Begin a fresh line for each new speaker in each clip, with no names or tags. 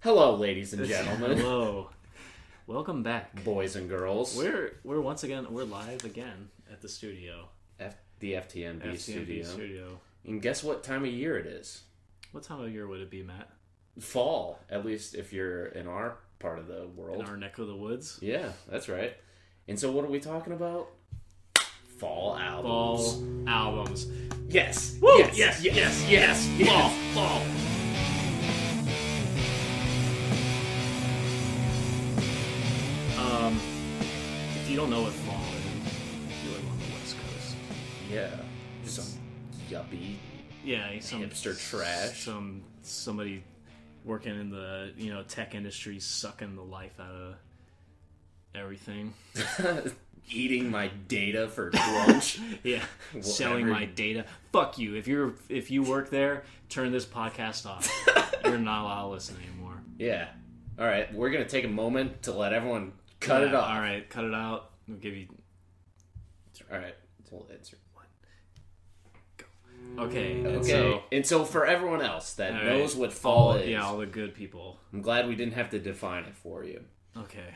Hello, ladies and gentlemen.
Hello. Welcome back.
Boys and girls.
We're live again at the studio.
The FTMB studio.
studio.
And guess what time of year it is?
What time of year would it be, Matt?
Fall, at least if you're in our part of the world.
In our neck of the woods?
Yeah, that's right. And so what are we talking about? Fall albums.
Fall albums.
Yes.
Woo!
Yes. Yes.
Fall. If you don't know what fall is, you live on the West Coast.
Yeah. Some yuppie.
Yeah, some
hipster trash.
Somebody working in the tech industry sucking the life out of everything.
Eating my data for lunch.
Yeah, selling my data. Fuck you. If you work there, turn this podcast off. You're not allowed to listen anymore.
Yeah. All right, we're gonna take a moment to let everyone cut it off.
All right, cut it out. We'll give you.
All right, we'll answer.
Okay.
And so for everyone else that knows what fall is,
all the good people.
I'm glad we didn't have to define it for you.
Okay.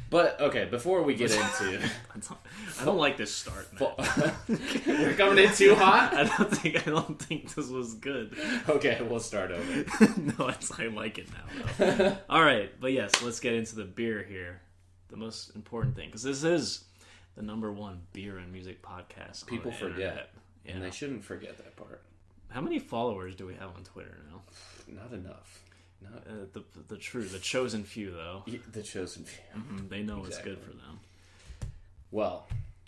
But before we get into,
I don't like this start.
We're coming in too hot.
I don't think this was good.
Okay, we'll start over.
No, I like it now. Though. All right, but yes, let's get into the beer here. The most important thing, because this is the #1 beer and music podcast.
People forget,
yeah.
And they shouldn't forget that part.
How many followers do we have on Twitter now?
Not enough.
The chosen few, though.
The chosen few.
Mm-hmm, they know what's good for them.
Well,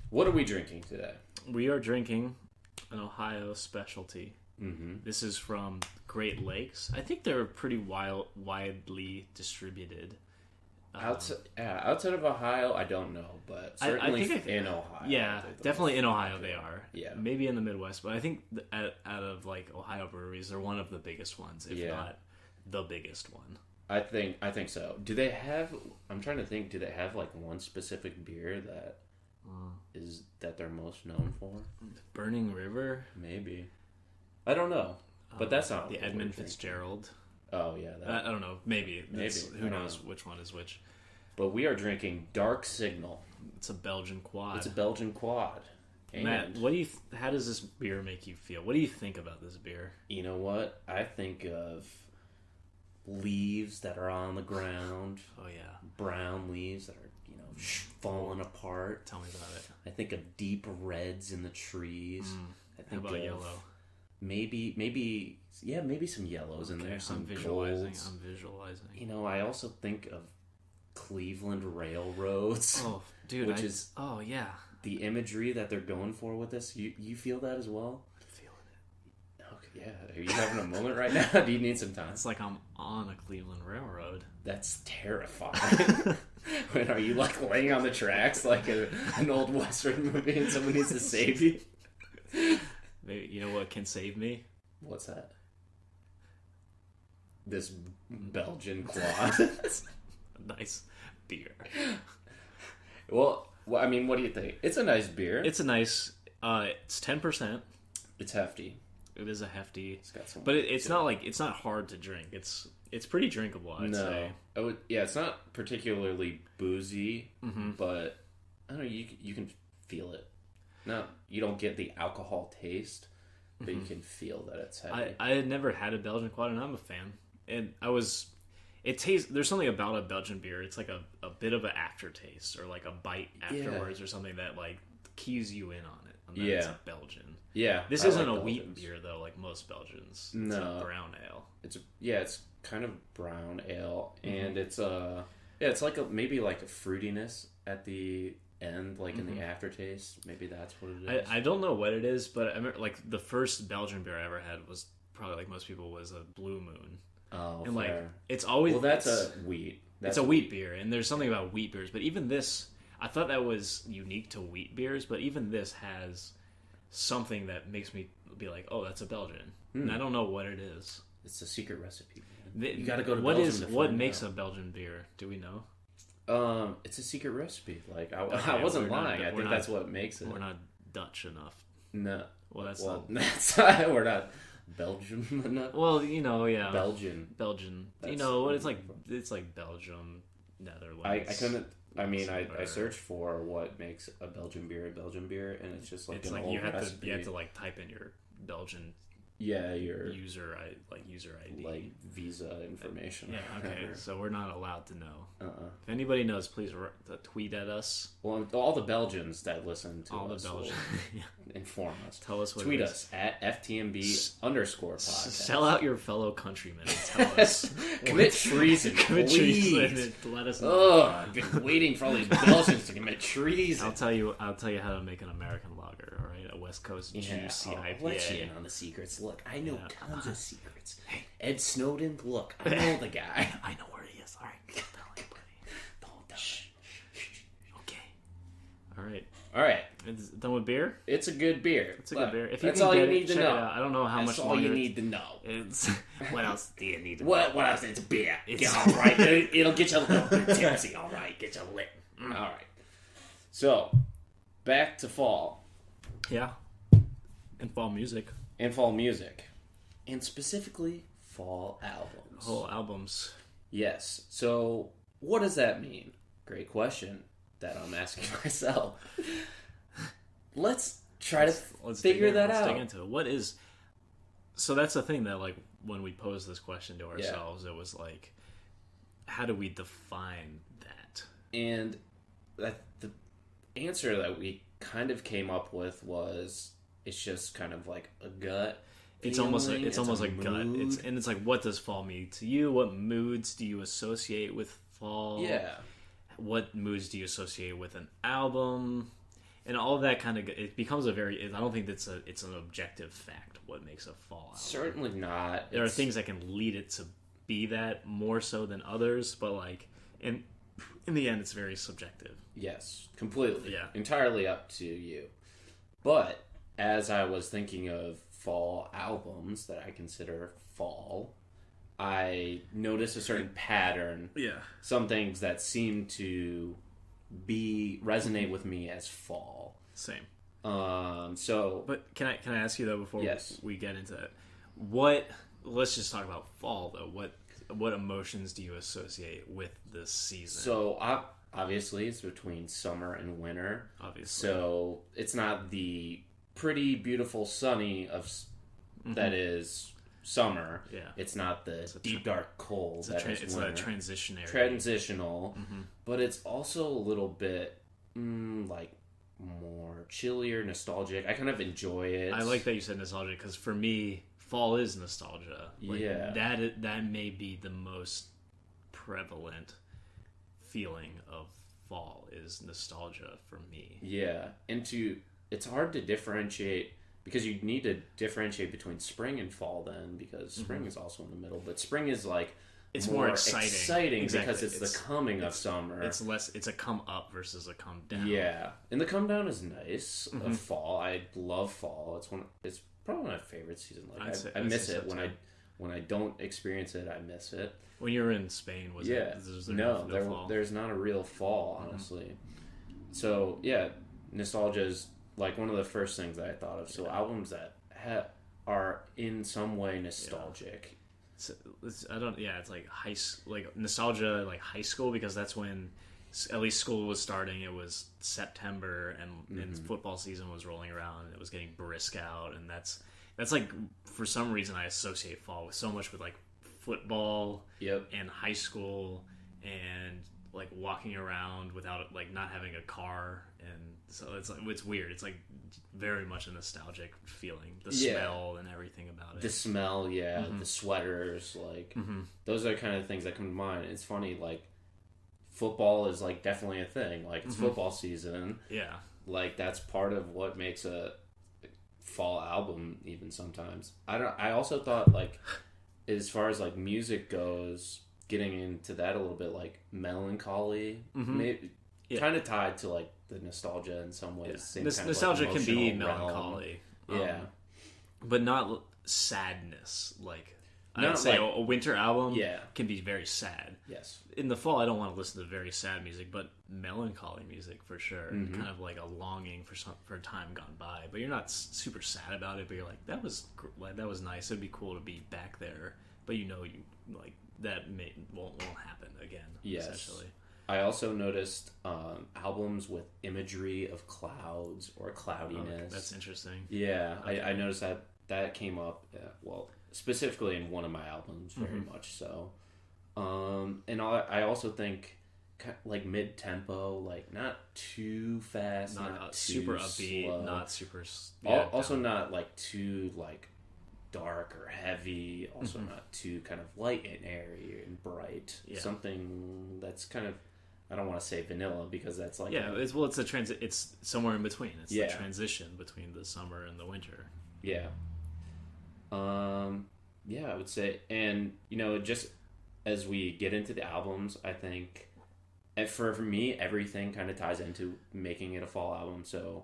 what are we drinking today?
We are drinking an Ohio specialty.
Mm-hmm.
This is from Great Lakes. I think they're pretty widely distributed.
Outside of Ohio, I don't know, but certainly in Ohio.
Yeah, definitely in Ohio they are.
Yeah.
Maybe in the Midwest, but I think out of like Ohio breweries, they're one of the biggest ones, if not the biggest one.
I think so. Do they have? I'm trying to think. Do they have like one specific beer that is that they're most known for?
Burning River,
maybe. I don't know, but that's not
the Edmund Fitzgerald.
Oh yeah,
I don't know. Maybe. Who knows
know.
which one is which?
But we are drinking Dark Signal.
It's a Belgian quad.
And
Matt, how does this beer make you feel? What do you think about this beer?
You know what? I think of leaves that are on the ground.
Oh yeah,
brown leaves that are falling apart.
Tell me about it.
I think of deep reds in the trees. I think
how about yellow?
Maybe some yellows in there. Some golds.
I'm visualizing.
I also think of Cleveland railroads.
Oh, dude, oh yeah.
The imagery that they're going for with this, you feel that as well?
I'm feeling it.
Okay, yeah. Are you having a moment right now? Do you need some time?
It's like I'm on a Cleveland railroad.
That's terrifying. When are you like laying on the tracks like an old Western movie and someone needs to save you?
Maybe, you know what can save me?
What's that? This Belgian quad.
Nice beer.
Well, I mean, what do you think? It's a nice beer.
It's a nice. It's 10%.
It's hefty.
It is a hefty.
It's got some.
But it's not hard to drink. It's pretty drinkable. I'd say.
It's not particularly boozy,
mm-hmm.
but I don't know. You can feel it. No, you don't get the alcohol taste, but you can feel that it's heavy.
I had never had a Belgian quad, and I'm a fan. And it tastes. There's something about a Belgian beer. It's like a bit of an aftertaste, or like a bite afterwards, or something that like keys you in on it. And that it's a Belgian.
Yeah,
this isn't a wheat beer though, like most Belgians.
No,
it's a brown ale.
It's kind of brown ale, and it's it's like maybe like a fruitiness at the end, like in the aftertaste. Maybe that's what it is.
I don't know what it is, but I remember like the first Belgian beer I ever had was probably like most people was a Blue Moon.
Oh,
and
fair.
like it's always
that's a wheat.
It's a wheat beer, and there's something about wheat beers. But even this, I thought that was unique to wheat beers. But even this has something that makes me be like, "Oh, that's a Belgian," and I don't know what it is.
It's a secret recipe. You got to go to Belgium.
What makes a Belgian beer? Do we know?
It's a secret recipe. Like I wasn't lying. I think that's what makes it.
We're not Dutch enough.
No.
Well, that's
we're not Belgium?
Well, you know, yeah.
Belgian.
You know what? It's like Belgium, Netherlands.
I couldn't. I mean, I searched for what makes a Belgian beer, and it's just like
it's
an
like
old
you have
recipe.
to like type in your Belgian
your
user ID,
like visa information.
Yeah, okay. So we're not allowed to know.
If
If anybody knows, please tweet at us.
Well, all the Belgians that listen to
All
us
the Belgians,
will inform us.
Tell us what
Tweet
it is.
us at FTMB_podcast.
Sell out your fellow countrymen and tell us.
Commit treason, please.
And let us know.
Oh, I've been waiting for all these Belgians to commit treason.
I'll tell you how to make an American lager. All right, a West Coast juicy
I'll
IPA.
let you in on the secrets. Look, I know tons of secrets. Hey, Ed Snowden. Look, I know the guy.
I know where he is. All right, don't tell anybody.
Don't tell him.
Okay.
All right.
It's done with beer.
It's a good beer.
It's a good beer. If you
that's
can
all
get
you need to know.
I don't know how much
That's all
longer
you need to know.
It's what else do you need to know?
What else? It's a beer.
It's
all right. It'll get you a little bit tipsy. All right. Get you lit. All right. So, back to fall.
Yeah. And fall music.
And fall music. And specifically, fall albums.
Whole albums.
Yes. So, what does that mean? Great question that I'm asking myself. Let's try to figure that out.
Let's dig into it. What is... So that's the thing that, like, when we posed this question to ourselves, it was like, how do we define that?
And the answer that we kind of came up with was, it's just kind of like a gut
It's
feeling.
almost like gut. It's like, what does fall mean to you? What moods do you associate with fall?
Yeah.
What moods do you associate with an album? And all of that kind of, it becomes a very, I don't think it's an objective fact what makes a fall album.
Certainly not.
There are things that can lead it to be that more so than others, but like in the end it's very subjective.
Yes, completely.
Yeah.
Entirely up to you. But as I was thinking of fall albums that I consider fall, I noticed a certain pattern.
Yeah.
Some things that seem to resonate with me as fall.
Same.
But
can I ask you though before
yes.
we get into it? Let's just talk about fall though. What emotions do you associate with this season?
So obviously it's between summer and winter.
Obviously.
So it's not the pretty beautiful sunny that is summer.
Yeah.
It's not the deep dark cold that is winter.
It's a
transitional, but it's also a little bit like more chillier, nostalgic. I kind of enjoy it.
I like that you said nostalgic because for me, fall is nostalgia. Like, that may be the most prevalent feeling of fall is nostalgia for me.
Yeah, it's hard to differentiate because you need to differentiate between spring and fall then because spring is also in the middle, but spring is like
it's more exciting
exactly. Because it's the coming of summer.
It's a come up versus a come down.
Yeah, and the come down is nice of fall. I love fall. It's probably my favorite season. Like I miss it when I don't experience it. I miss it.
When you were in Spain, was there fall?
There's not a real fall, honestly. So yeah, nostalgia is like one of the first things that I thought of. So albums that are in some way nostalgic.
It's like nostalgia, like high school, because that's when at least school was starting. It was September and football season was rolling around and it was getting brisk out, and that's like, for some reason I associate fall with so much with like football and high school and like walking around without like not having a car, and so it's weird. It's like very much a nostalgic feeling. The smell and everything about it.
The smell, the sweaters, like those are kind of things that come to mind. It's funny, like football is like definitely a thing. Like it's football season.
Yeah,
like that's part of what makes a fall album even sometimes. I also thought like as far as like music goes, getting into that a little bit, like melancholy, maybe kind of tied to like the nostalgia in some ways. Same kind
nostalgia
of like
can be
emotional realm.
melancholy,
Yeah,
but not sadness. Like I'd say a winter album
Yeah.
can be very sad.
Yes.
In the fall, I don't want to listen to very sad music, but melancholy music for sure. Kind of like a longing for a time gone by. But you're not super sad about it. But you're like, that was nice. It'd be cool to be back there. But you like that won't happen again.
Yes.
Essentially.
I also noticed albums with imagery of clouds or cloudiness.
Oh, that's interesting.
Yeah, okay. I noticed that came up. Specifically in one of my albums, very much so. And I also think like mid tempo, like not too fast, not too
super upbeat,
slow.
not super.
Also, not like too like dark or heavy. Also, not too kind of light and airy and bright. Yeah. Something that's kind of. I don't want to say vanilla because that's like
it's somewhere in between. It's the transition between the summer and the winter.
Yeah. I would say, and just as we get into the albums, I think, and for me, everything kind of ties into making it a fall album. So,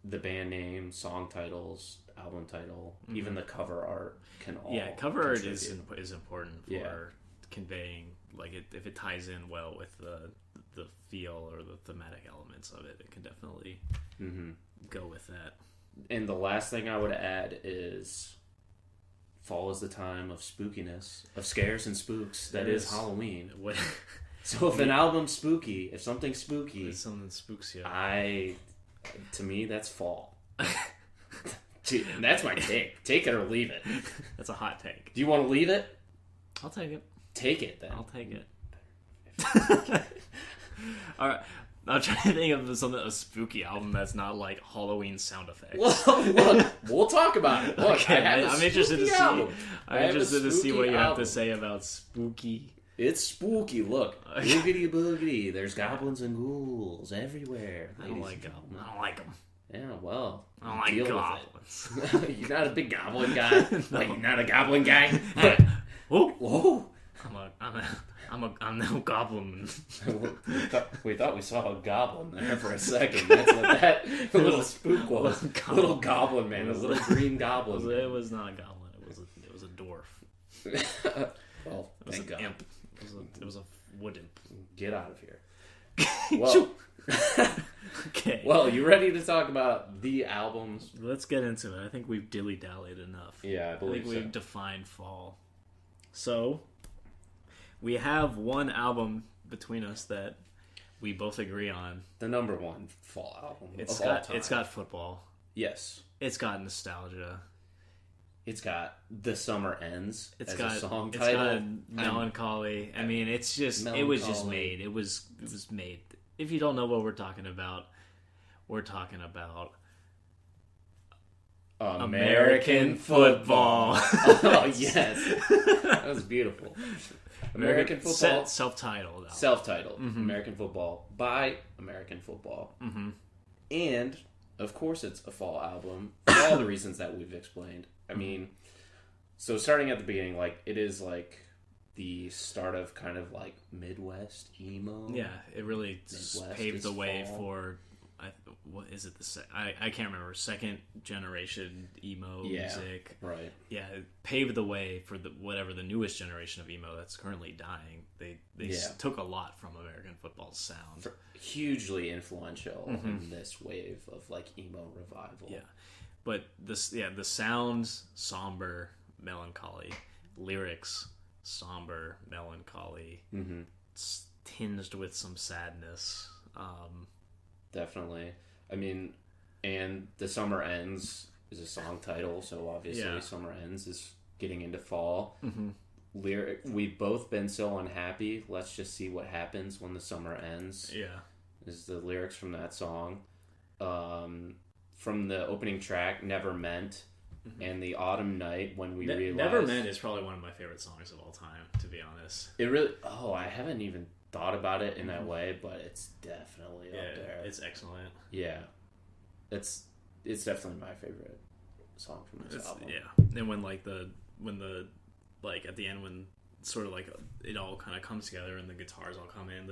the band name, song titles, album title, even the cover art can all
cover art is important for conveying if it ties in well with the feel or the thematic elements of it. It can definitely go with that.
And the last thing I would add is. Fall is the time of spookiness, of scares and spooks. That is Halloween. So if an album's spooky, if something's spooky,
if something spooks you.
To me, that's fall. That's my take. Take it or leave it.
That's a hot take.
Do you want to leave it?
I'll take it.
Take it then.
I'll take it. All right. I'm trying to think of a spooky album that's not like Halloween sound effects.
Well, look, we'll talk about it. Look,
okay, I'm interested to see.
Album.
I'm interested to see what you have to say about spooky.
It's spooky. Look, boogity boogity. There's goblins and ghouls everywhere.
I don't like goblins. I don't like them.
Yeah, well,
I don't like goblins.
You're not a big goblin guy.
No.
Like, you're not a goblin guy.
Whoa! I'm no goblin.
we thought we saw a goblin there for a second. That's what that little spook was. Little goblin man, a little green goblin.
It was not a goblin. It was a dwarf.
Well, thank God.
Imp. It was a wood imp.
Get out of here. Well,
okay.
Well, you ready to talk about the albums?
Let's get into it. I think we've dilly-dallied enough.
Yeah, I believe
we've defined fall. So, we have one album between us that we both agree on.
The number one fall album
of
all time.
It's got football.
Yes.
It's got nostalgia.
It's got The Summer Ends
a
song title.
It's got melancholy. I mean, it's just melancholy. It was just made. It was made. If you don't know what we're talking about American football.
Oh, yes. That was beautiful. American football.
Self-titled.
Mm-hmm. American football by American football.
Mm-hmm.
And, of course, it's a fall album for all the reasons that we've explained. I mean, so starting at the beginning, like, it is like the start of kind of like Midwest emo.
Yeah, it really paved the way for, what is it? I can't remember. Second generation emo music.
Right.
Yeah, it paved the way for whatever the newest generation of emo that's currently dying. They took a lot from American football's sound.
Hugely influential in this wave of like emo revival.
Yeah. But the sounds, somber, melancholy. Lyrics, somber, melancholy.
Mm-hmm.
Tinged with some sadness.
Definitely. I mean, and The Summer Ends is a song title, so obviously Summer Ends is getting into fall.
Mm-hmm.
We've both been so unhappy. Let's just see what happens when the summer ends.
Yeah.
Is the lyrics from that song. From the opening track, Never Meant, and the Autumn Night when we realized...
Never Meant is probably one of my favorite songs of all time, to be honest.
It really... Oh, I haven't even thought about it in that way, but it's definitely up there.
It's excellent.
Yeah. It's definitely my favorite song from this album.
Yeah. And when at the end when sort of like it all kind of comes together and the guitars all come in,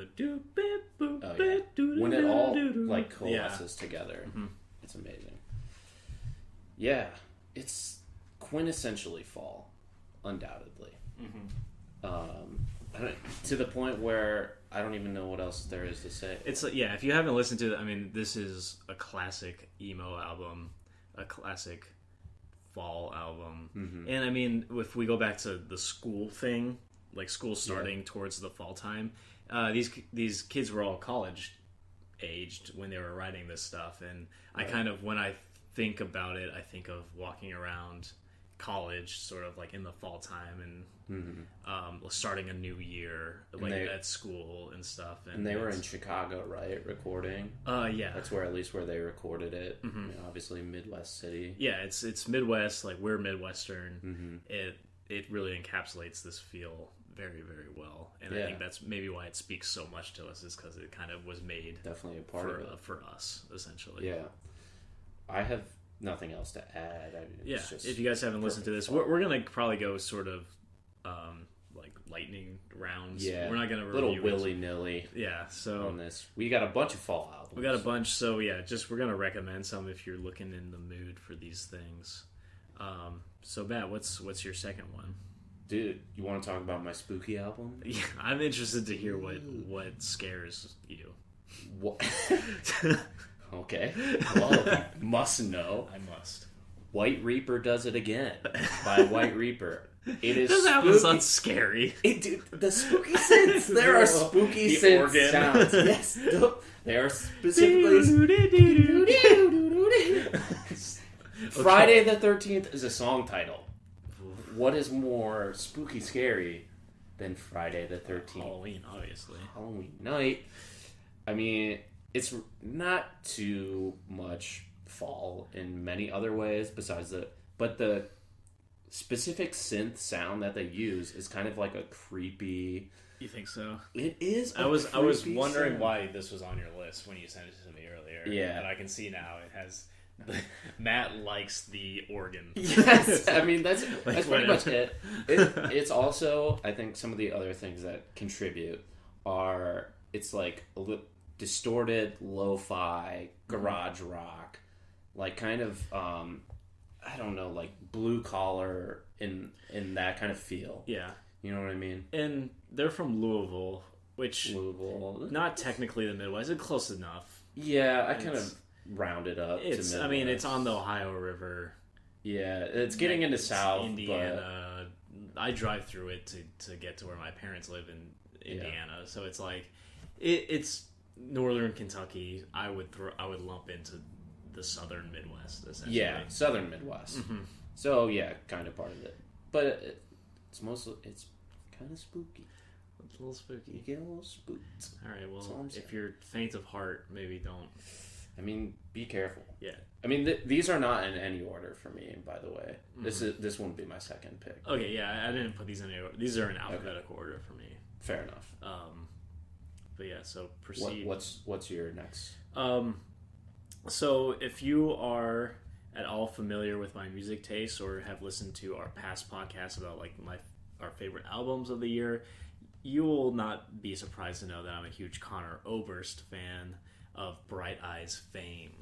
when it all like coalesces together.
Mm-hmm.
It's amazing. Yeah, it's quintessentially fall. undoubtedly. To the point where I don't even know what else there is to say.
It's like, yeah, if you haven't listened to it, I mean, this is a classic emo album, a classic fall album. And I mean, if we go back to the school thing, like school starting towards the fall time, these kids were all college aged when they were writing this stuff, and I kind of, when I think about it, I think of walking around college sort of like in the fall time and starting a new year like at school and stuff, and
they were in Chicago, right, recording?
Yeah,
that's where, at least where they recorded it. I mean, obviously Midwest city.
Yeah, it's Midwest, like we're Midwestern. It really encapsulates this feel very, very well, and I think that's maybe why it speaks so much to us, is because it kind of was made
definitely a part of it
for us, essentially.
Yeah, I have nothing else to add. I mean, it's just
if you guys haven't listened to this, we're gonna probably go sort of like lightning rounds.
Yeah,
we're not gonna
review little willy nilly.
Yeah, so
on this, we got a bunch of fall albums.
We got a bunch, so yeah, we're gonna recommend some if you're looking in the mood for these things. So Matt, what's your second one?
Dude, you want to talk about my spooky album?
Yeah, I'm interested to hear what scares you.
What? Okay. Well, you must know.
I must.
White Reaper Does It Again by White Reaper. It is
Doesn't
spooky.
Sound scary.
Dude, the spooky synths. There are spooky synth sounds. Yes, they are specifically. Friday the 13th is a song title. What is more spooky scary than Friday the 13th?
Halloween, obviously.
Halloween night. I mean, it's not too much fall in many other ways besides but the specific synth sound that they use is kind of like a creepy.
You think so?
It is.
I was wondering sound. Why this was on your list when you sent it to me earlier.
Yeah,
and I can see now it has. Matt likes the organ.
Yes, I mean that's pretty much it. It's also, I think, some of the other things that contribute are it's like a little distorted lo-fi garage rock, like kind of I don't know, like blue collar in that kind of feel. Yeah, you know what I mean.
And they're from Louisville, which not technically the Midwest, it's close enough.
Yeah, I kind of rounded up.
I mean, it's on the Ohio River.
Yeah, it's getting into South
Indiana. But I drive through it to get to where my parents live in Indiana, so it's like it's northern Kentucky. I would lump into the southern Midwest, essentially.
Yeah, southern Midwest. So yeah, kind of part of it, but it's kind of spooky.
It's a little spooky.
You get a little spooked.
All right, well, if you're faint of heart, maybe don't.
I mean, be careful.
Yeah.
I mean, these are not in any order for me, by the way. This wouldn't be my second pick.
Okay, yeah, I didn't put these in any order. These are in alphabetical order for me.
Fair enough.
But yeah, so proceed.
What's your next?
So if you are at all familiar with my music taste or have listened to our past podcasts about like our favorite albums of the year, you will not be surprised to know that I'm a huge Conor Oberst fan of Bright Eyes fame.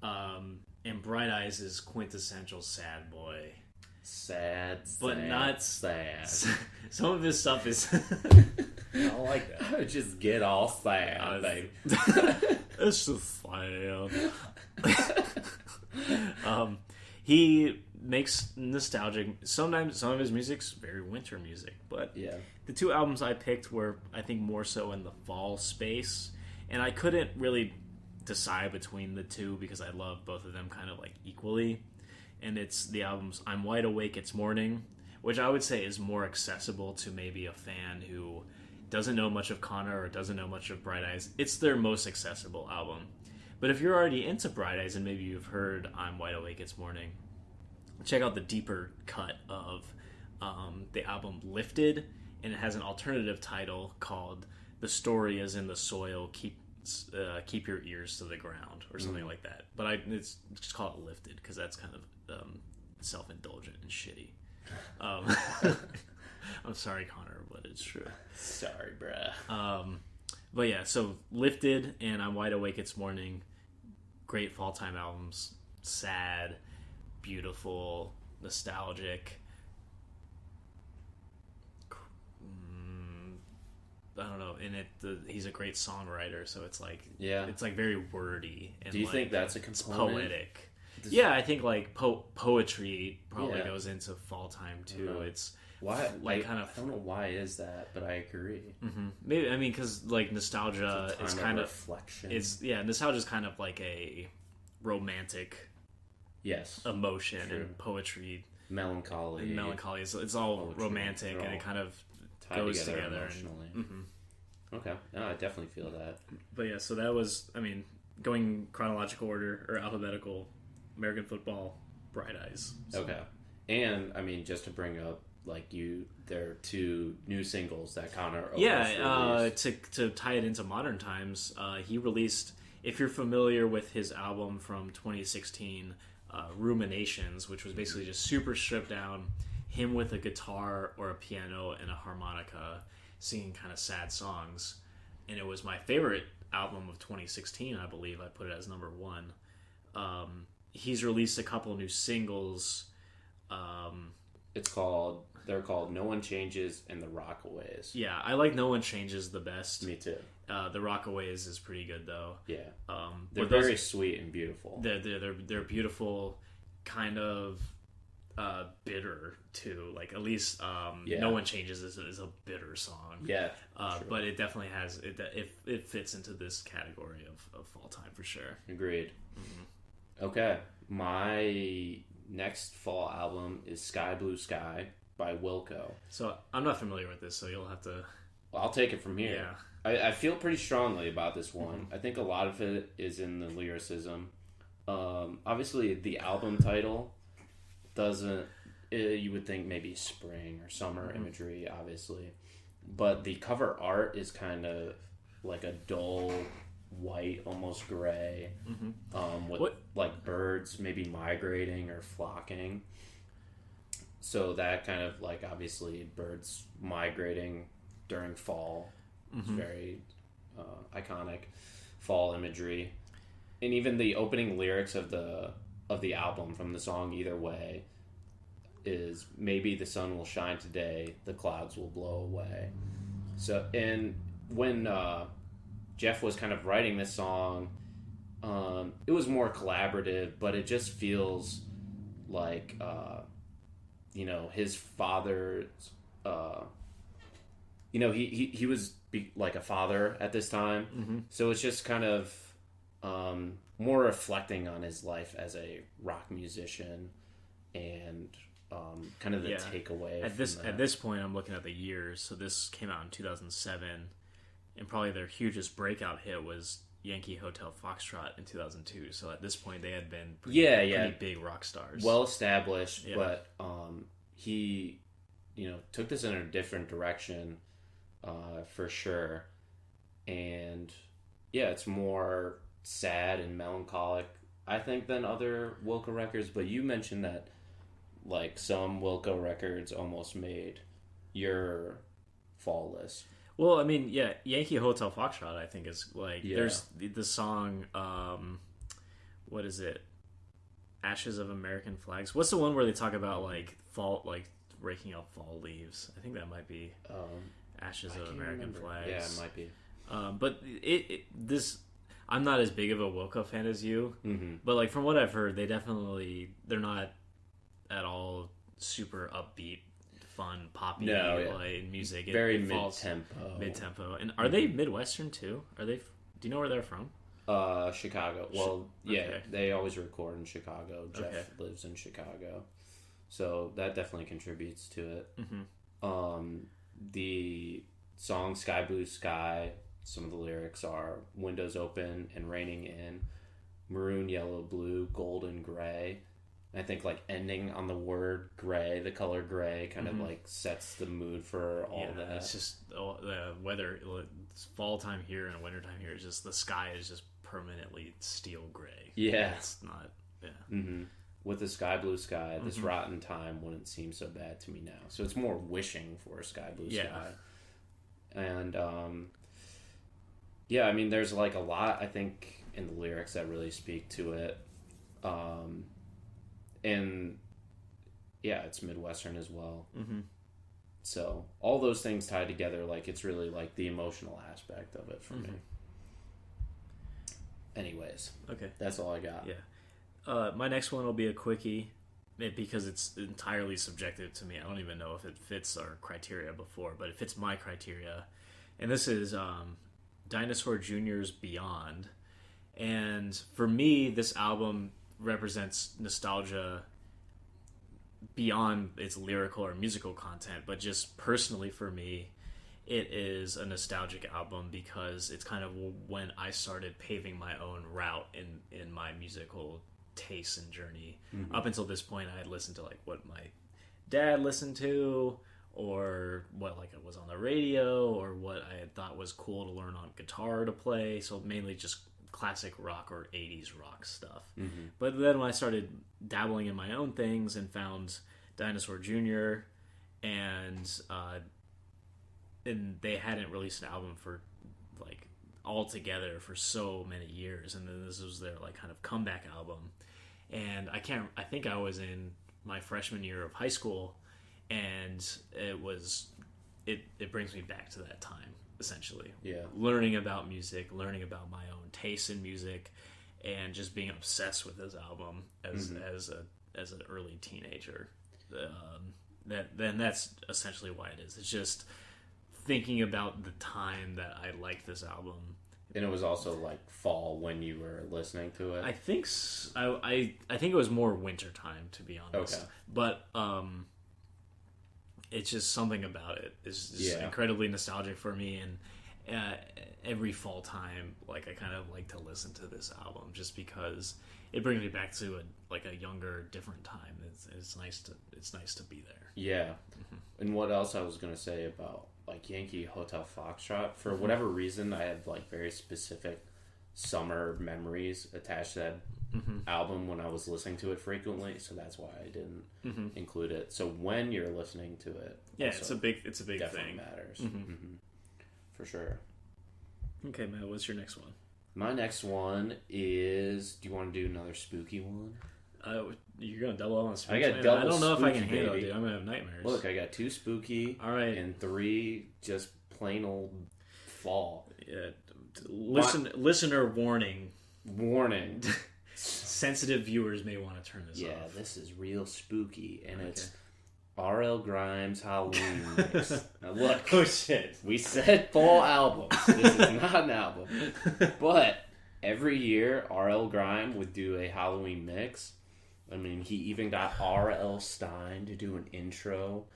And Bright Eyes is quintessential sad boy.
Sad,
but not
sad.
Some of his stuff is... I like that.
Just get all sad, baby.
It's just sad. He makes nostalgic... Sometimes some of his music's very winter music, but the two albums I picked were, I think, more so in the fall space. And I couldn't really decide between the two because I love both of them kind of like equally. And it's the albums I'm Wide Awake, It's Morning, which I would say is more accessible to maybe a fan who doesn't know much of Conor or doesn't know much of Bright Eyes. It's their most accessible album. But if you're already into Bright Eyes and maybe you've heard I'm Wide Awake, It's Morning, check out the deeper cut of the album Lifted, and it has an alternative title called The Story Is in the Soil, Keep Your Ears to the Ground, or something like that. But it's just call it Lifted, because that's kind of self-indulgent and shitty. I'm sorry, Conor, but it's true.
Sorry, bruh.
But yeah, so Lifted and I'm Wide Awake, It's Morning, great fall-time albums. Sad, beautiful, nostalgic. I don't know. In it, he's a great songwriter, so it's like it's like very wordy. And
do you
like,
think that's a component?
It's poetic. Yeah, I think like poetry probably goes into fall time too. It's
why
like kind of.
I don't know why is that, but I agree.
Mm-hmm. Maybe because like nostalgia is kind of
reflection.
Nostalgia is kind of like a romantic emotion, and poetry
melancholy.
It's all poetry, romantic, and it kind of goes together
emotionally. Okay, no, I definitely feel that.
But yeah, so that was, I mean, going chronological order or alphabetical: American football, Bright Eyes. So.
Okay, and I mean, just to bring up, like there are 2 new singles that Conor released.
To tie it into modern times, he released. If you're familiar with his album from 2016, Ruminations, which was basically just super stripped down, him with a guitar or a piano and a harmonica singing kind of sad songs, and it was my favorite album of 2016. I believe I put it as number 1. He's released a couple new singles.
They're called No One Changes and The Rockaways.
Yeah, I like No One Changes the best.
Me too.
The Rockaways is pretty good though.
Yeah. They're very sweet and beautiful.
They're beautiful, kind of bitter too. Like at least No One Changes is a bitter song.
Yeah.
But it definitely has it fits into this category of fall time for sure. Agreed.
Mm-hmm. Okay, my next fall album is Sky Blue Sky by Wilco.
So I'm not familiar with this, so you'll have to.
Well, I'll take it from here.
Yeah.
I feel pretty strongly about this one. I think a lot of it is in the lyricism. Obviously, the album title doesn't. You would think maybe spring or summer imagery, obviously, but the cover art is kind of like a dull white, almost gray, with like birds maybe migrating or flocking. So that kind of like obviously birds migrating during fall. It's very iconic fall imagery, and even the opening lyrics of the album from the song Either Way is maybe the sun will shine today, the clouds will blow away. So, and when Jeff was kind of writing this song, it was more collaborative, but it just feels like his father's he was like a father at this time, so it's just kind of more reflecting on his life as a rock musician and kind of the takeaway
at this point. I'm looking at the years, so this came out in 2007, and probably their hugest breakout hit was Yankee Hotel Foxtrot in 2002. So at this point they had been pretty big rock stars, well established, but he took this in a different direction for sure. And it's more sad and melancholic, I think, than other Wilco records. But you mentioned that like some Wilco records almost made your fall list. Well, I mean, Yankee Hotel Foxtrot, I think, is like there's the song what is it? Ashes of American Flags. What's the one where they talk about like fall, like raking up fall leaves? I think that might be Ashes of American Flags.
Yeah, it might be.
But this, I'm not as big of a Wilco fan as you, but like from what I've heard, they're not at all super upbeat, fun, poppy music.
Very mid-tempo.
And are they Midwestern too? Are they? Do you know where they're from?
Chicago. Well, they always record in Chicago. Jeff lives in Chicago, so that definitely contributes to it. The song Sky Blue Sky, some of the lyrics are windows open and raining in, maroon, yellow, blue, gold, and gray. I think like ending on the word gray, the color gray kind of like sets the mood for all that.
It's just the weather. It's fall time here and winter time here. It's just the sky is just permanently steel gray.
Yeah,
it's not.
With the sky blue sky, this rotten time wouldn't seem so bad to me now. So it's more wishing for a sky blue sky. And I mean, there's like a lot I think in the lyrics that really speak to it. And it's Midwestern as well. So all those things tied together, like it's really like the emotional aspect of it for me. Anyways,
okay,
that's all I got.
Yeah, my next one will be a quickie because it's entirely subjective to me. I don't even know if it fits our criteria before, but it fits my criteria. And this is Dinosaur Jr.'s Beyond. And for me, this album represents nostalgia beyond its lyrical or musical content, but just personally for me, it is a nostalgic album because it's kind of when I started paving my own route in my musical taste and journey. Up until this point, I had listened to like what my dad listened to, or what like it was on the radio, or what I had thought was cool to learn on guitar to play. So mainly just classic rock or 80s rock stuff. But then when I started dabbling in my own things and found Dinosaur Jr. and they hadn't released an album for like all together for so many years, and then this was their like kind of comeback album. And I think I was in my freshman year of high school, and it brings me back to that time, essentially. Yeah. Learning about music, learning about my own taste in music, and just being obsessed with this album as an early teenager. That's essentially why it is. It's just thinking about the time that I liked this album.
And it was also like fall when you were listening to it.
I think I think it was more winter time, to be honest. Okay. But it's just something about it. It's just incredibly nostalgic for me, and every fall time, like I kind of like to listen to this album just because it brings me back to a younger, different time. It's nice to be there. Yeah. And what else I was gonna say about like Yankee Hotel Foxtrot, for whatever reason, I have like very specific summer memories attached to that album when I was listening to it frequently, so that's why I didn't include it. So when you're listening to it, it's a big
definitely
thing.
Matters for sure.
Okay, Matt, what's your next one?
My next one is, do you want to do another spooky one?
You're gonna double up on spooky.
I don't
know if I can handle it, dude. I'm gonna have nightmares.
Look, I got 2 spooky,
all right,
and 3 just plain old fall.
Yeah, listener warning. Sensitive viewers may want to turn this off.
Yeah, this is real spooky, and it's R.L. Grime's Halloween mix. Now look,
oh shit,
we said fall albums. This is not an album, but every year R.L. Grime would do a Halloween mix. I mean, he even got R.L. Stein to do an intro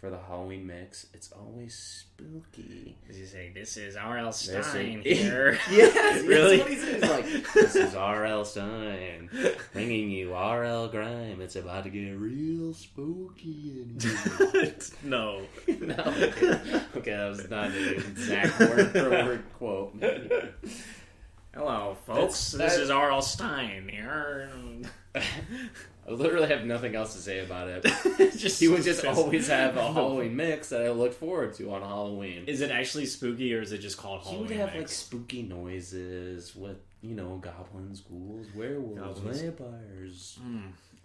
for the Halloween mix. It's always spooky.
Is he saying, "This is R.L. Stein here"?
Yes,
really?
That's what he says. He's like, "This is R.L. Stein bringing you R.L. Grime. It's about to get real spooky in here."
No.
Okay, that was not an exact word-for-word quote.
Hello, folks. This is R.L. Stein here.
I literally have nothing else to say about it. He would just always have a Halloween mix that I looked forward to on Halloween.
Is it actually spooky, or is it just called Halloween
He would have
mix?
like spooky noises with, goblins, ghouls, werewolves, vampires.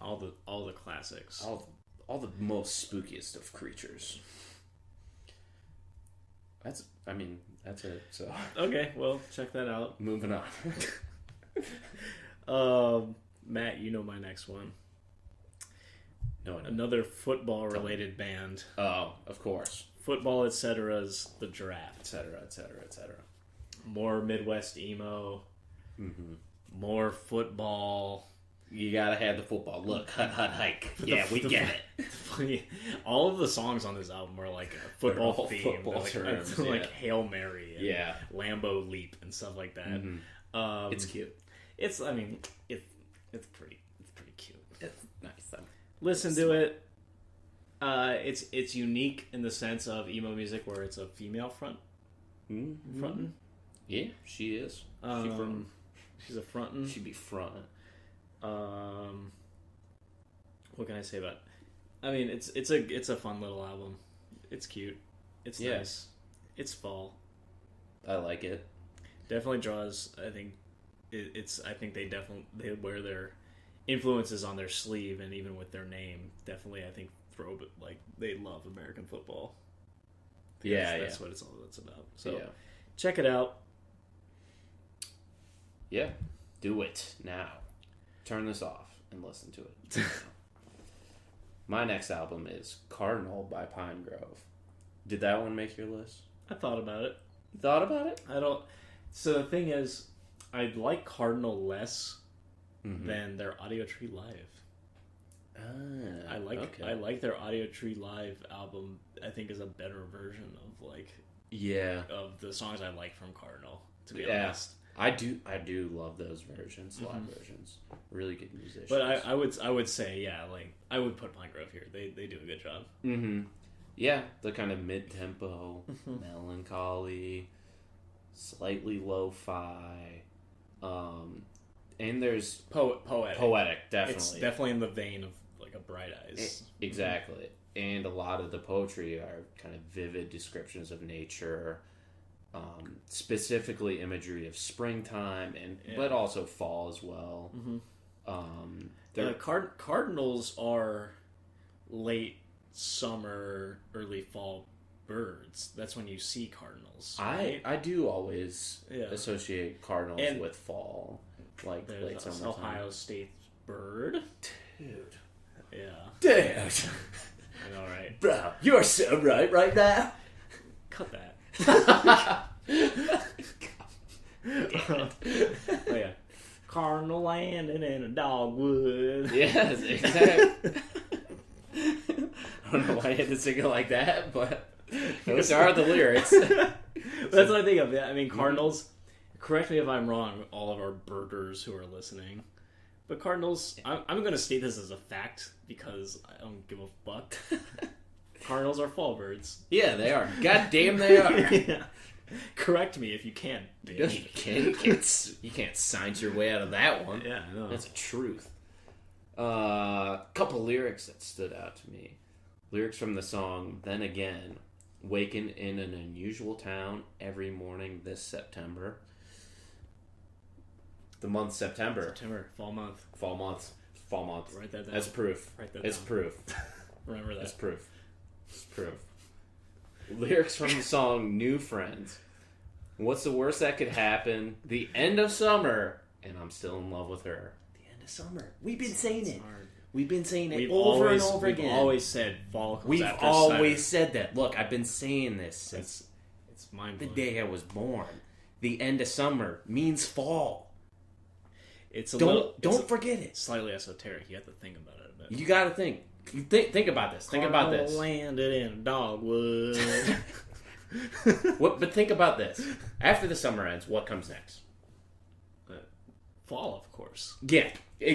All the classics.
All the most spookiest of creatures. That's it. So
okay, well, check that out.
Moving on.
Matt, you know my next one.
No,
another football-related band.
Oh, of course.
Football, etc.'s The Draft.
Etc., etc., etc.
More Midwest emo. More football.
You gotta have the football. Look, hut, hike. Yeah, we get it.
All of the songs on this album are like football themed.
Football terms,
like Hail Mary and Lambo Leap and stuff like that.
It's cute.
It's pretty cute.
It's nice.
Listen to it. It's unique in the sense of emo music where it's a female frontin'.
Yeah, she is.
She's a frontin'.
She'd be frontin'.
What can I say about it? I mean, it's a fun little album. It's cute. It's nice. It's fall.
I like it.
Definitely draws. I think I think they wear their influences on their sleeve, and even with their name, definitely I think they love American football. That's what it's all that's about. So check it out.
Yeah, do it now. Turn this off and listen to it. My next album is Cardinal by Pinegrove. Did that one make your list?
I thought about it.
You thought about it?
I don't. So the thing is, I like Cardinal less than their Audio Tree Live. I like their Audio Tree Live album. I think is a better version of of the songs I like from Cardinal. To be honest,
I do love those versions, live versions. Really good musicians.
But I would say I would put Pinegrove here. They do a good job.
Mm-hmm. Yeah, the kind of mid-tempo, melancholy, slightly lo-fi, and there's poetic, definitely.
It's definitely in the vein of like a Bright Eyes.
Exactly, and a lot of the poetry are kind of vivid descriptions of nature, specifically imagery of springtime, but also fall as well.
Cardinals are late summer, early fall birds. That's when you see cardinals. Right?
I do always associate cardinals with fall, like late summer.
Ohio State bird,
dude.
Yeah,
dude.
I know, right?
Bro, you're so right now.
Cut that. Oh yeah, Cardinal landing in a dogwood.
Yes, exactly. I don't know why I had to sing it like that, but those are the lyrics.
That's what I think of it. I mean, Cardinals, correct me if I'm wrong, all of our birders who are listening, but Cardinals, I'm going to state this as a fact because I don't give a fuck. Cardinals are fall birds.
Yeah, they are. God damn, they are.
Yeah. Correct me if you can.
You can't science your way out of that one.
Yeah, I know.
That's a truth. Couple lyrics that stood out to me. Lyrics from the song "Then Again," waken in an unusual town every morning this September. The month September.
Fall month.
Write
that down.
That's proof. It's proof.
Remember that.
It's proof. Lyrics from the song "New Friends." What's the worst that could happen? The end of summer, and I'm still in love with her. The end of summer. We've been saying it. We've been saying it over and over again.
We've always said fall comes
We've
after
always
summer.
said that. Look, I've been saying this since
it's mind
the day I was born. The end of summer means fall. Don't forget it.
Slightly esoteric. You have to think about it a bit.
You got to think. Think about this. Think about this.
Landed in a dogwood.
But think about this. After the summer ends, what comes next?
Fall, of course.
Yeah,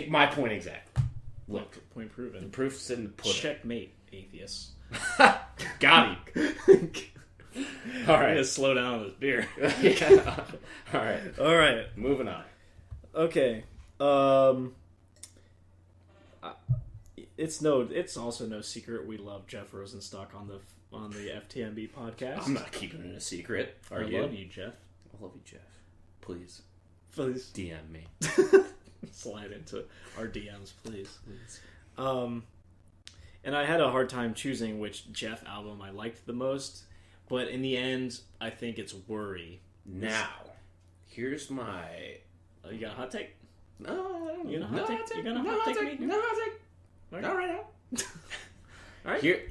my point exactly. Look,
point proven.
The proof's in the pudding.
Checkmate, atheists.
Got him. All right,
gonna slow down on this beer.
Yeah. All right. Moving on.
Okay. It's also no secret we love Jeff Rosenstock on the FTMB podcast.
I'm not keeping it a secret. I
love you, Jeff.
I love you, Jeff. Please DM me.
Slide into our DMs, please. And I had a hard time choosing which Jeff album I liked the most, but in the end, I think it's Worry.
Now, here's my...
you got a hot take?
No,
you gonna hot take? You gonna hot take me?
No hot take. All right.
All right.
Here,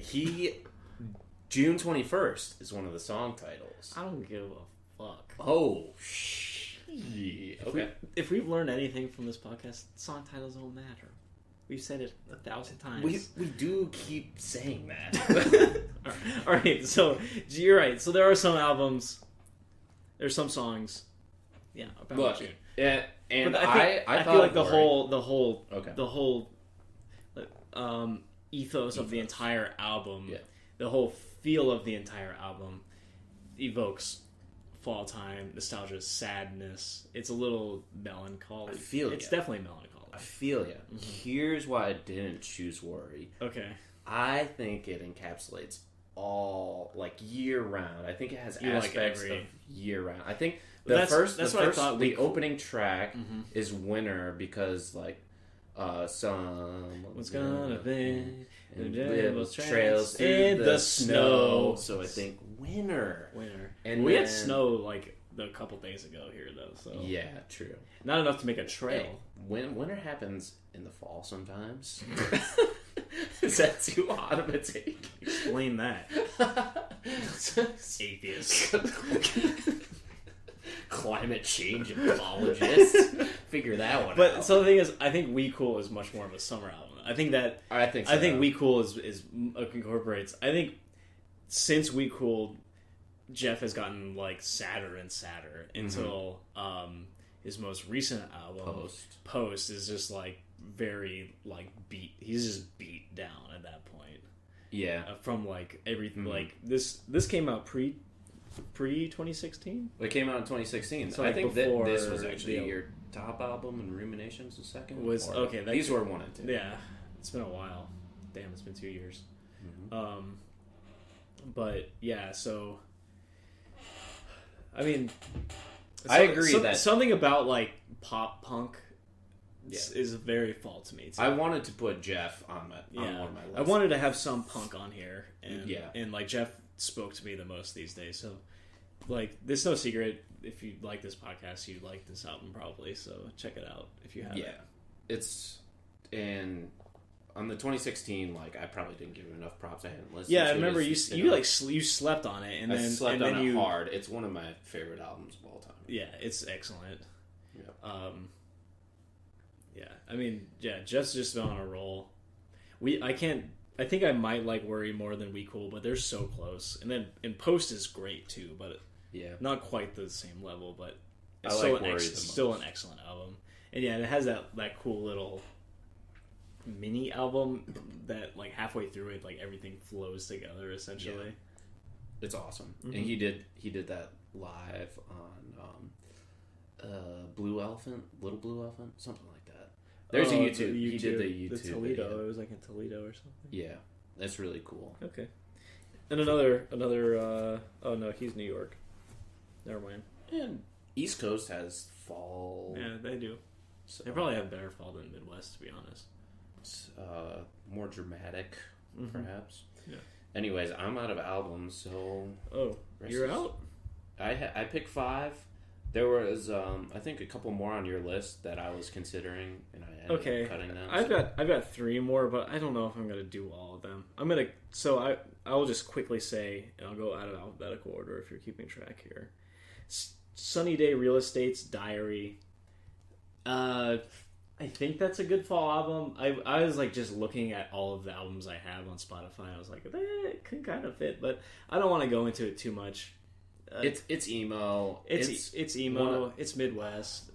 June 21st is one of the song titles.
I don't give a fuck.
Oh, shit. Okay.
If we've learned anything from this podcast, song titles don't matter. We've said it 1,000 times.
We do keep saying that.
All right, so you're right. So there are some albums, there's some songs, about June.
Yeah, and
but I feel like the whole ethos of the entire album, the whole feel of the entire album evokes fall time, nostalgia, sadness. It's a little melancholy. It's definitely melancholy.
I feel you. Mm-hmm. Here's why I didn't choose Worry.
Okay.
I think it encapsulates all, year round. I think it has aspects of year round. I think the opening track is Winter because, Someone's
gonna be
and devil's trails in the snow. So I think winter.
And we had snow like a couple days ago here, though. So
yeah, true.
Not enough to make a trail.
Hey, winter happens in the fall sometimes. Is that too hot of a take?
Explain that. Atheist.
Climate change apologist. Figure that one out.
But so the thing is, I think We Cool is much more of a summer album. I think We Cool is incorporates. I think since We Cool, Jeff has gotten like sadder and sadder until his most recent album, Post, is just like very like beat. He's just beat down at that point.
Yeah,
from like everything. Like this came out pre 2016.
It came out in 2016. So I think that this was actually your top album, and Ruminations the second. These were 1 and 2.
Yeah, it's been a while. Damn, it's been 2 years. But yeah, so I mean,
I agree that
something about like pop punk is very fall to me.
I wanted to put Jeff on one of my lists.
I wanted to have some punk on here, and like Jeff spoke to me the most these days. So like, there's no secret. If you like this podcast, you like this album probably. So check it out if you haven't.
Yeah, it's on the 2016. Like, I probably didn't give it enough props. I hadn't listened.
Yeah, I remember you slept on it, and
I
then
slept on it hard. It's one of my favorite albums of all time.
Yeah, it's excellent.
Yeah.
Yeah, I mean, Jeff's just been on a roll. I think I might like Worry more than We Cool, but they're so close. And Post is great too, but not quite the same level. But it's still an excellent album. And yeah, it has that cool little mini album that like halfway through it, like everything flows together essentially.
Yeah. It's awesome. And he did that live on Blue Elephant, Little Blue Elephant, something like that. There's a YouTube. He did the YouTube.
The Toledo.
Video.
It was like in Toledo or something.
Yeah, that's really cool.
Okay. And another. Oh no, he's New York. Never mind.
And East Coast has fall.
Yeah, they do. So, they probably have better fall than Midwest, to be honest.
It's more dramatic, perhaps.
Yeah.
Anyways, I'm out of albums, so.
Oh, you're out?
I picked 5. There was, I think, a couple more on your list that I was considering, and I ended up cutting them.
I've got 3 more, but I don't know if I'm gonna do all of them. I will just quickly say, and I'll go out of alphabetical order if you're keeping track here. Sunny Day Real Estate's Diary. I think that's a good fall album. I was like just looking at all of the albums I have on Spotify. I was like, it could kind of fit, but I don't want to go into it too much.
It's emo.
It's emo. It's Midwest.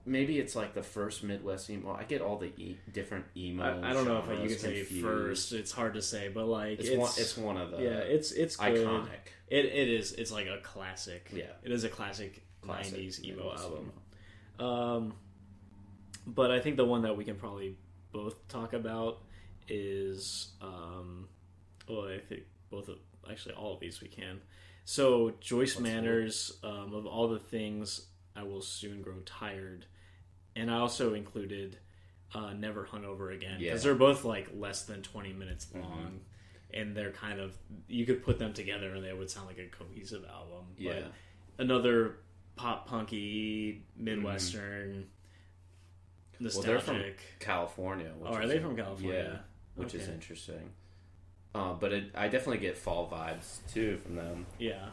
Maybe it's like the first Midwest emo. I get all the different emo.
I don't know if you can say first. It's hard to say, but like
it's one of the
it's
iconic.
Good. It is. It's like a classic.
Yeah,
it is a classic 90s emo album. But I think the one that we can probably both talk about is I think all of these we can. So Joyce Manor's Of All the Things I Will Soon Grow Tired, and I also included Never Hungover Again, because they're both like less than 20 minutes long, and they're kind of, you could put them together and they would sound like a cohesive album.
Yeah,
but another pop punky Midwestern nostalgic.
Well, they're from California.
Are they from California?
Yeah, which is interesting. But I definitely get fall vibes too from them.
Yeah.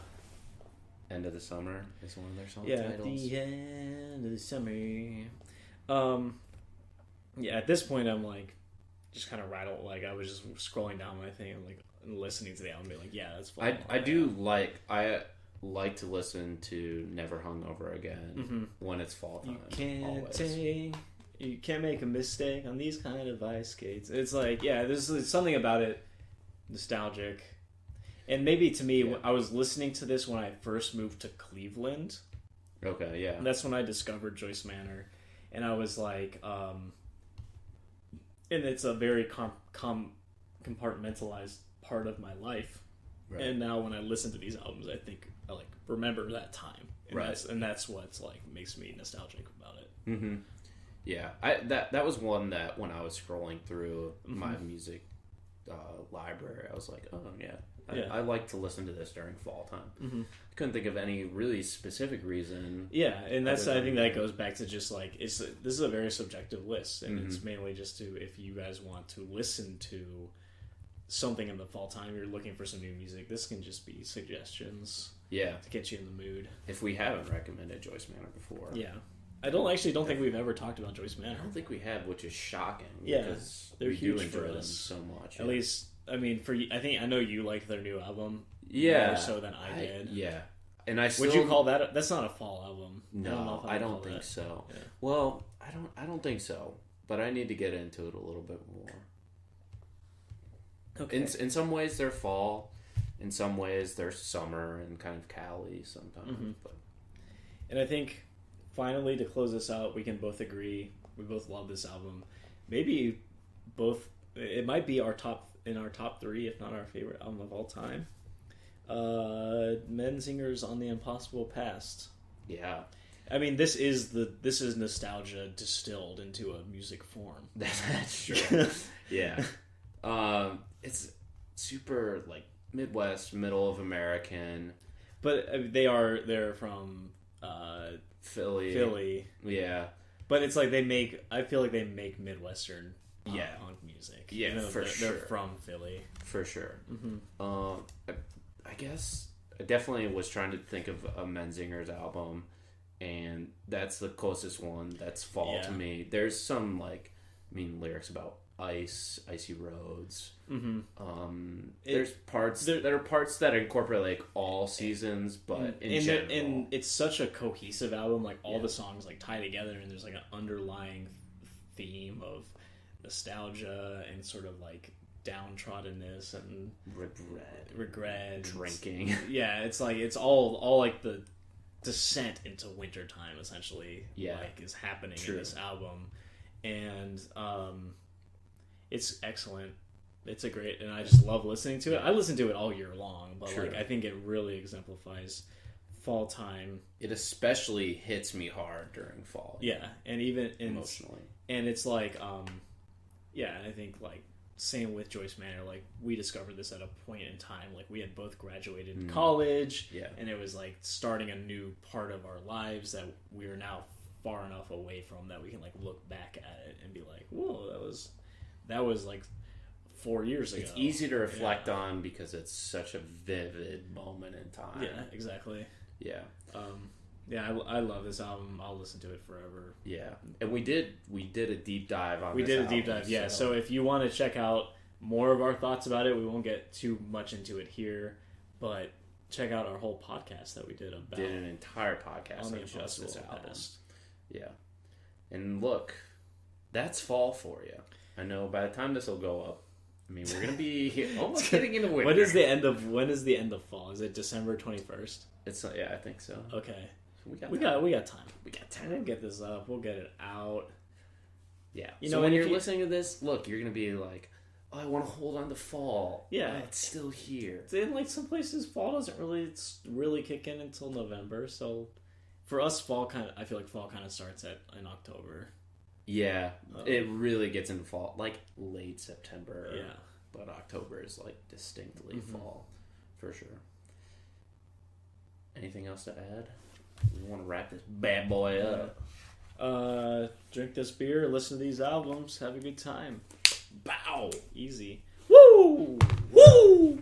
End of the Summer is one of their song titles.
The end of the summer. Yeah, at this point I'm like just kind of rattled. Like, I was just scrolling down my thing and like listening to the album, and be like, yeah, that's fall.
I like to listen to Never Hungover Again when it's fall time.
You can't make a mistake on these kind of ice skates. It's like, there's something about it nostalgic. And maybe to me, I was listening to this when I first moved to Cleveland.
Okay, yeah.
And that's when I discovered Joyce Manor. And I was like, and it's a very compartmentalized part of my life. Right. And now when I listen to these albums, I think I like remember that time. And that's what's like makes me nostalgic about it.
Mm-hmm. Yeah, that was one that when I was scrolling through my music library, I was like, oh yeah, I like to listen to this during fall time. I couldn't think of any really specific reason.
Yeah, and I think that goes back to just like this is a very subjective list, and it's mainly just to if you guys want to listen to something in the fall time, you're looking for some new music. This can just be suggestions.
Yeah,
to get you in the mood.
If we haven't recommended Joyce Manor before,
yeah. I don't think we've ever talked about Joyce Manor.
I don't think we have, which is shocking.
Yeah,
because
they're huge
do enjoy
for
them
us
so much.
At least, I mean, I know you liked their new album.
Yeah,
more so than I did.
Yeah, and I still,
would you call that? That's not a fall album.
No, I don't think so. Yeah. Well, I don't think so. But I need to get into it a little bit more. Okay. In some ways, they're fall. In some ways, they're summer and kind of Cali sometimes. But.
And I think, finally, to close this out, we can both agree we both love this album. Maybe it might be our top 3, if not our favorite album of all time. Menzingers on the Impossible Past.
Yeah.
I mean, this is nostalgia distilled into a music form.
That's true. Yeah. It's super like Midwest, middle of American,
but they're from
Philly. Yeah,
but it's like I feel like they make Midwestern punk music.
Yeah, for sure.
They're from Philly,
for sure. I guess I definitely was trying to think of a Menzingers album, and that's the closest one. That's fall to me. There's some lyrics about icy roads. There's parts that incorporate parts seasons, but in general,
and it's such a cohesive album. Like all the songs tie together, and there's like an underlying theme of nostalgia and sort of like downtroddenness and regret,
drinking.
Yeah, it's like it's all like the descent into wintertime essentially. Is happening in this album, and it's excellent. It's and I just love listening to it. I listen to it all year long, but I think it really exemplifies fall time.
It especially hits me hard during fall.
Yeah, and even
emotionally.
And it's like, I think same with Joyce Manor. Like we discovered this at a point in time. Like we had both graduated college, and it was like starting a new part of our lives that we are now far enough away from that we can look back at it and be like, whoa, that was like 4 years ago.
It's easy to reflect on because it's such a vivid moment in time.
Yeah, exactly.
Yeah.
I love this album. I'll listen to it forever.
Yeah. And we did a deep dive on
this album. We did a deep dive, yeah. So if you want to check out more of our thoughts about it, we won't get too much into it here, but check out our whole podcast that we did about
did an entire podcast
on
on just this album. Yeah. And look, that's fall for you. I know by the time this will go up, I mean, we're going to be almost getting into winter.
When is the end of fall? Is it December 21st?
I think so.
Okay.
We got
time.
We got time.
We'll get this up. We'll get it out.
Yeah. So when you're listening to this, look, you're going to be like, oh, I want to hold on to fall.
Yeah.
It's still here.
In some places, fall doesn't really kick in until November. So for us, I feel like fall kind of starts in October.
Yeah, it really gets into fall, late September.
Yeah.
But October is distinctly fall, for sure. Anything else to add? We want to wrap this bad boy up.
Drink this beer, listen to these albums, have a good time.
Bow!
Easy. Woo! Woo!